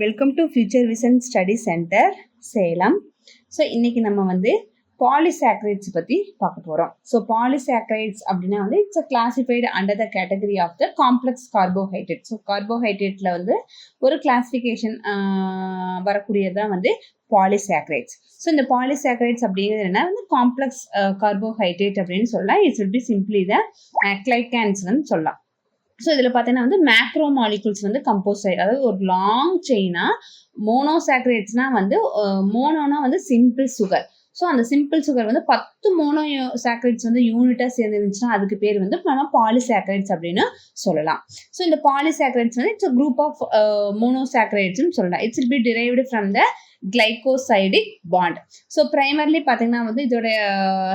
Welcome to future vision study centre Salem. So இன்றைக்கி நம்ம வந்து பாலிசாக்கரைட்ஸ் பற்றி பார்க்க போகிறோம். ஸோ பாலிசாக்கரைட்ஸ் அப்படின்னா வந்து it's classified under the category of the complex carbohydrate. So கார்போஹைட்ரேட்டில் வந்து ஒரு கிளாசிஃபிகேஷன் வரக்கூடியதான் வந்து பாலிசாக்கரைட்ஸ். ஸோ இந்த பாலிசாக்கரைட்ஸ் அப்படிங்கிறது என்ன வந்து காம்ப்ளெக்ஸ் கார்போஹைட்ரேட் அப்படின்னு சொல்லலாம். இட்ஸ் வில் பி சிம்பிளி த கிளைகான்ஸ்னு சொல்லலாம். ஸோ இதில் பார்த்தீங்கன்னா வந்து மேக்ரோ மாலிகுல்ஸ் வந்து கம்போஸ் ஆகி, அதாவது ஒரு லாங் செயினாக மோனோசாக்கரைட்ஸ்னால் வந்து மோனோனா வந்து சிம்பிள் சுகர். ஸோ அந்த சிம்பிள் சுகர் வந்து 10 மோனோ சாக்கரைட்ஸ் வந்து யூனிட்டாக சேர்ந்துருந்துச்சுன்னா அதுக்கு பேர் வந்து நம்ம பாலிசாக்கரைட்ஸ் அப்படின்னு சொல்லலாம். ஸோ இந்த பாலிசாக்கரைட்ஸ் வந்து இட்ஸ் குரூப் ஆஃப் மோனோசாக்கரைட்ஸ்னு சொல்லலாம். It's will be derived from the glycosidic bond. So primarily பார்த்தீங்கன்னா வந்து இதோடைய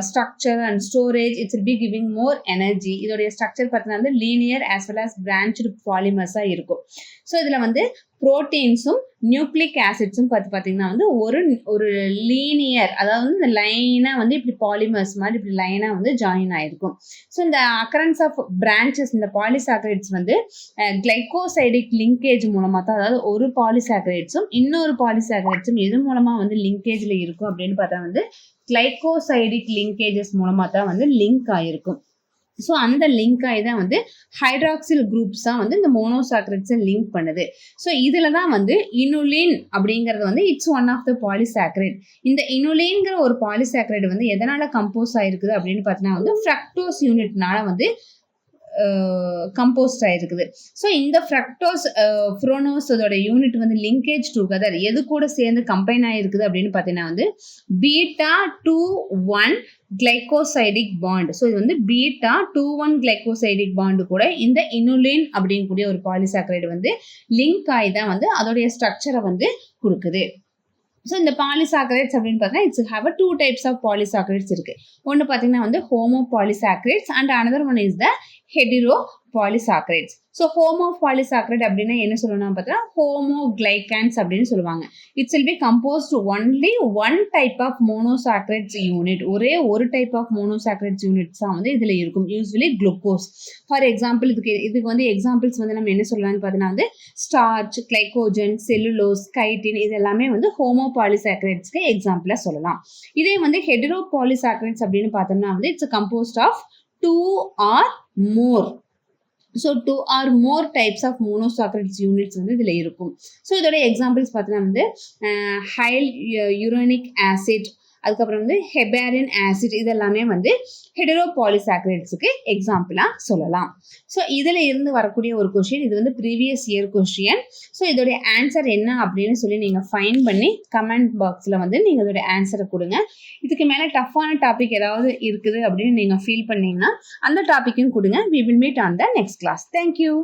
structure and storage it's will be giving more energy. இதோடைய ஸ்ட்ரக்சர் பார்த்தீங்கன்னா வந்து linear as well as branched பாலிமர்ஸாக இருக்கும். ஸோ இதில் வந்து புரோட்டீன்ஸும் நியூக்ளிக் ஆசிட்ஸும் பார்த்தீங்கன்னா வந்து ஒரு லீனியர், அதாவது இந்த லைனாக வந்து இப்படி பாலிமர்ஸ் மாதிரி இப்படி லைனாக வந்து ஜாயின் ஆகிருக்கும். ஸோ இந்த அக்கரன்ஸ் ஆஃப் பிரான்ச்சஸ் இந்த பாலிசாக்கரைட்ஸ் வந்து கிளைகோசைடிக் லிங்கேஜ் மூலமாக தான், அதாவது ஒரு பாலிசாக்கரைட்ஸும் இன்னொரு பாலிசாக்கரைட்ஸும் எது மூலமாக வந்து லிங்கேஜில் இருக்கும் அப்படின்னு பார்த்தா வந்து கிளைகோசைடிக் லிங்கேஜஸ் மூலமாக தான் வந்து லிங்க் ஆகிருக்கும். ஸோ அந்த லிங்க் ஆகி தான் வந்து ஹைட்ராக்சில் குரூப்ஸ் தான் வந்து இந்த மோனோசாக்கரைட்ஸை லிங்க் பண்ணுது. ஸோ இதில் தான் வந்து இனுலின் அப்படிங்கிறது வந்து it's one of the polysaccharide. இந்த இனுலின்கிற ஒரு பாலிசாக்கரைடு வந்து எதனால் கம்போஸ் ஆகிருக்குது அப்படின்னு பார்த்தீங்கன்னா வந்து ஃப்ரக்டோஸ் யூனிட்னால வந்து கம்போஸ்ட் ஆயிருக்குது. ஸோ இந்த ஃப்ரக்டோஸ் ஃப்ரோனோஸ் அதோட யூனிட் வந்து லிங்கேஜ் டுகெதர் எது கூட சேர்ந்து கம்பைன் ஆயிருக்குது அப்படின்னு பார்த்தீங்கன்னா வந்து β2,1 கிளைகோசைடிக் பாண்ட். ஸோ இது வந்து β2,1 கிளைகோசைடிக் பாண்டு கூட இந்த இனுலின் அப்படிங்கக்கூடிய ஒரு பாலிசாக்கரைடு வந்து லிங்க் ஆகி தான் வந்து அதோடைய ஸ்ட்ரக்சரை வந்து கொடுக்குது. ஸோ இந்த பாலிசாக்கரைட்ஸ் அப்படின்னு பார்த்தீங்கன்னா it's have 2 types of polysaccharides இருக்குது. ஒன்று பார்த்தீங்கன்னா வந்து homo polysaccharides and another one is the hetero polysaccharides. So homo polysaccharide அப்படின்னா என்ன சொல்லணும்னு பார்த்தீங்கன்னா ஹோமோ கிளைகான்ஸ் அப்படின்னு சொல்லுவாங்க. It's will be composed only one type of monosaccharides unit. ஒரே ஒரு டைப் ஆஃப் மோனோசாக்கரைட்ஸ் யூனிட்ஸ் தான் வந்து இதில் இருக்கும். Usually glucose. ஃபார் எக்ஸாம்பிள் இதுக்கு வந்து எக்ஸாம்பிள்ஸ் வந்து நம்ம என்ன சொல்லலாம்னு பார்த்தீங்கன்னா வந்து ஸ்டார்ச், கிளைகோஜன், செல்லுலோஸ், கைட்டின் இது எல்லாமே வந்து ஹோமோ பாலிசாக்கரைட்ஸ்க்கு எக்ஸாம்பிளாக சொல்லலாம். இதே வந்து ஹெடிரோ பாலிசாக்கரைட்ஸ் அப்படின்னு பார்த்தோம்னா வந்து it's composed of 2 or more. So 2 or more types of monosaccharides units வந்து இதில் இருக்கும். ஸோ இதோட எக்ஸாம்பிள்ஸ் பார்த்தீங்கன்னா வந்து ஹைல் யூரானிக் ஆசிட், அதுக்கப்புறம் வந்து ஹெபாரின் ஆசிட் இதெல்லாமே வந்து ஹெடரோ பாலிசாக்கரைட்ஸுக்கு எக்ஸாம்பிளாக சொல்லலாம். ஸோ இதில் இருந்து வரக்கூடிய ஒரு கொஷின், இது வந்து ப்ரீவியஸ் இயர் கொஷின். ஸோ இதோடைய ஆன்சர் என்ன அப்படின்னு சொல்லி நீங்கள் ஃபைன் பண்ணி கமெண்ட் பாக்ஸில் வந்து நீங்கள் இதோடைய ஆன்சரை கொடுங்க. இதுக்கு மேலே டஃப்பான டாபிக் ஏதாவது இருக்குது அப்படின்னு நீங்கள் ஃபீல் பண்ணீங்கன்னா அந்த டாப்பிக்கும் கொடுங்க. We will meet on the next class. Thank you.